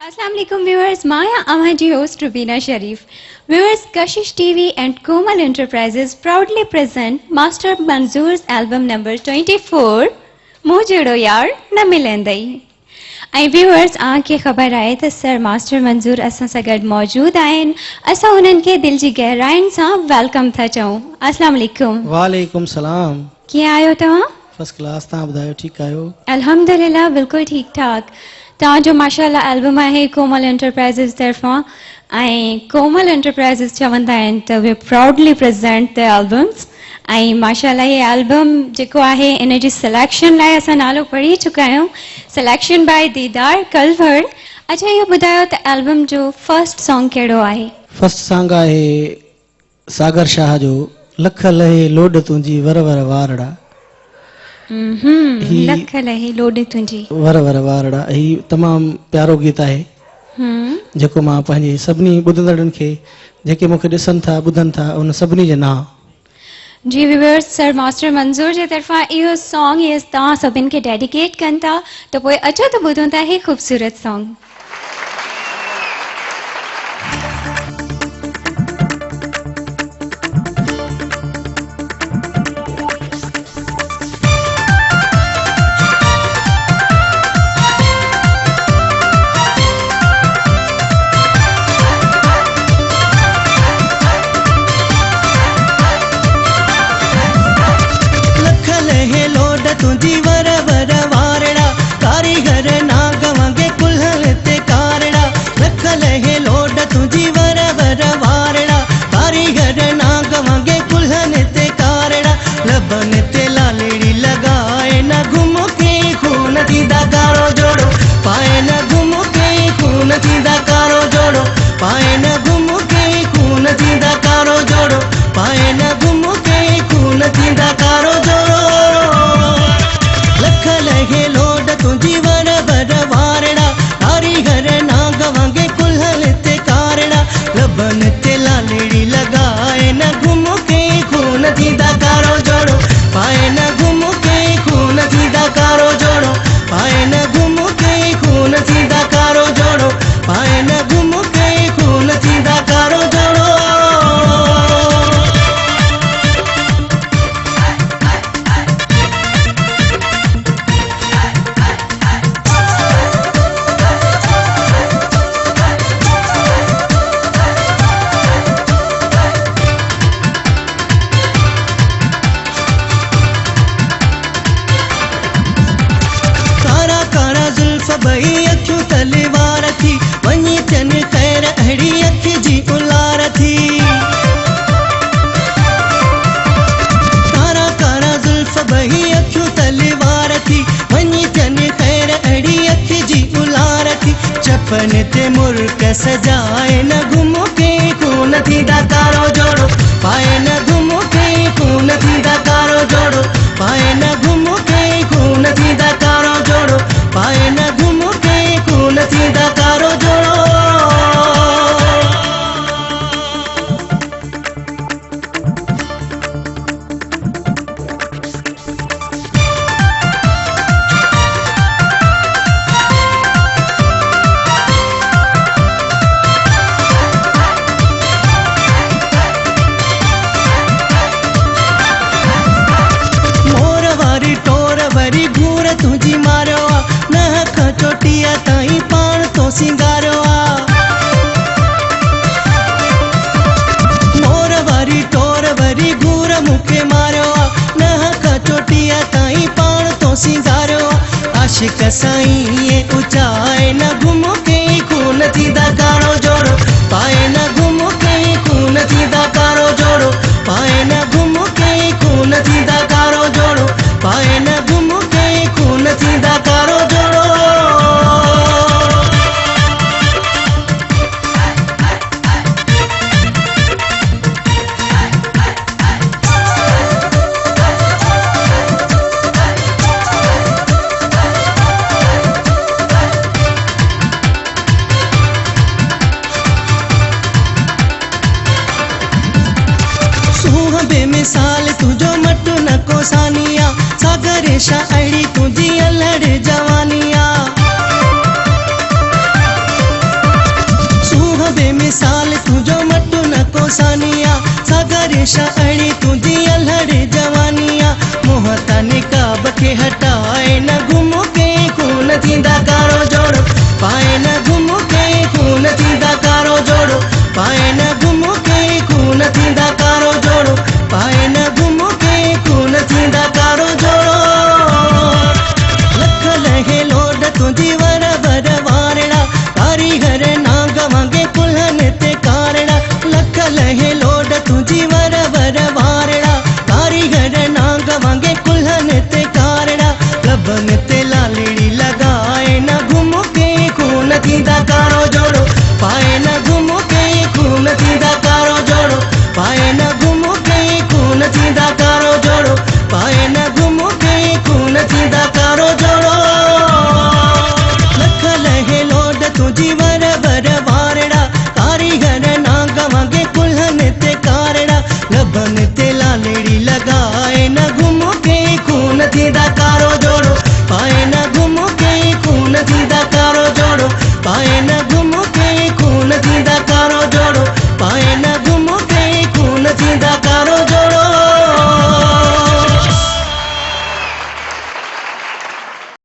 Assalamualaikum viewers, Maya Amaji host Rubina Sharif. Viewers, Kashish TV and Komal Enterprises proudly present Master Manzoor's album number 24, Mujado Yaar Na Milendai. ऐं viewers आके ख़बर आहे त sir master मंज़ूर असां सां गॾु मौजूदु आहिनि। असां उन्हनि खे दिलि जी गहराइनि सां वेलकम था चऊं। अस्सलाम वालेकुम। वालेकुम सलाम। कीअं आहियो तव्हां? First class. तव्हां ॿुधायो ठीकु आहियो? अल्हम्दुलिल्लाह बिल्कुलु ठीकु ठाक। तव्हांजो माशाअल्लाह एल्बम आहे कोमल एंटरप्राइज़िस तरफ़ां ऐं कोमल एंटरप्राइज़िस चवंदा आहिनि त वे प्राउडली प्रेज़ेंट द एल्बम्स ऐं माशाअल्लाह ये एल्बम जेको आहे इन जी सिलेक्शन लाइ असां नालो पढ़ी चुका आहियूं। सिलेक्शन बाय दीदार कलवर। अच्छा इहो ॿुधायो त एल्बम जो फर्स्ट सॉन्ग कहिड़ो आहे? फर्स्ट सॉन्ग आहे सागर शाह जो लख लहे लोड तुंहिंजी वर वर वारड़ा। लख लहे लोड तुंहिंजी वर वर वारड़ा। ही तमामु प्यारो गीत आहे जेको मां पंहिंजे सभिनी ॿुधंदड़नि खे जेके मूंखे ॾिसनि था ॿुधनि था उन सभिनी जे नाम जी व्यूअर्स सर मास्टर मंज़ूर जे तरफ़ां इहो सॉन्ग ये तव्हां सभिनि खे डेडिकेट कनि था त पोइ अचो त ॿुधूं था ही ख़ूबसूरत सॉन्ग। तुझी वर वर वारड़ा कारीगर ना गवांगे कुल्हल ते कारड़ा। लख लहे लोड तुझी वर वर वारड़ा कारीगर ना गवांगे कुल्हल ते कारड़ा। लबन ते लालेड़ी लगाए न घुम के खून थींदा कारो जोड़ो पाए न घुम के खून थींदा कारो जोड़ो पाए न घुम के खून थींदा कारो जोड़ो पाए न घुम के खून थींदा कारो जोड़ो। लख लहे लोड तुझी वर वर वारड़ा कारीगर ना गवांगे कुल्हल ते कारड़ा। लबन ते लालेड़ी लगाए न घुम के खून थींदा कारो जोड़ो पाए न घुम के खून थींदा कारो जोड़ो पाए न घुम के खून थींदा कारो जोड़ो पाए न घुम के खून थींदा कारो जोड़ो। बई अखियूं तलवार थी वञी थियनि ख़ैर अहिड़ी अखि जी उलार थी। कारा कारा ज़ुल्फ़ बई अखियूं तलवार थी वञी थियनि ख़ैर अहिड़ी अखि जी उलार थी। चपन ते मुर्क सजाए न घुम के खून थींदा कारो जोड़ो पाए न घुम के खून थींदा कारो जोड़ो पाए न घुम के खून थींदा कारो जोड़ो पाए न घुम के खून थींदा कारो जोड़ो। मोर वारी टोर वरी घूर तुझी मारो चोटिया ताई पान तो सिंगारो मोर वारी टोर वरी घूर मुखे मारो न चोटिया ताई पान तो सिंगारो। आशिक साईं ये ऊंचाए न घुम के खून थींदा कारो जोड़ो पाए न घुम के खून थींदा कारो जोड़ो पाए न घुम के खून थींदा कारो जोड़ो पाए न घुम के खून थींदा कारो जोड़ो। बेमिसाल तुझो मटु न को सानिया सागर शायरी तुझी अलड़ जवानिया। दिशा अड़ी तुझी अल्हड़ जवानिया मोहता निकाब के हटाए न घुमो के खून थींदा कारो जोड़ो पाए न घुमो के खून थींदा कारो जोड़ो पाए न घुमो के खून थींदा कारो जोड़ो पाए न घुमो के खून थींदा कारो जोड़ो लख लहे लोड तुझी वर वर वारड़ा कारीगर ना गवांगे कुल्हन ते कारड़ा लख लहे लोड तुझी वर वर वारड़ा कारीगर ना गवांगे कुल्हन ते कारड़ा लबन ते लालड़ी लगाए न घुमो के खून थींदा कारो जोड़ो पाए न घुमो के खून थींदा कारो जोड़ो पाए न घुमो के खून थींदा कारो जोड़ो पाए न घुमो के खून थींदा कारो जोड़ो लख लहे लोड तुझी वर वर वारड़ा कारीगर ना गवांगे कुल्हन ते कारड़ा लबन ते लालड़ी लगाए न घुमो के खून थींदा कारो जोड़ो पाए न घुमो के खून थींदा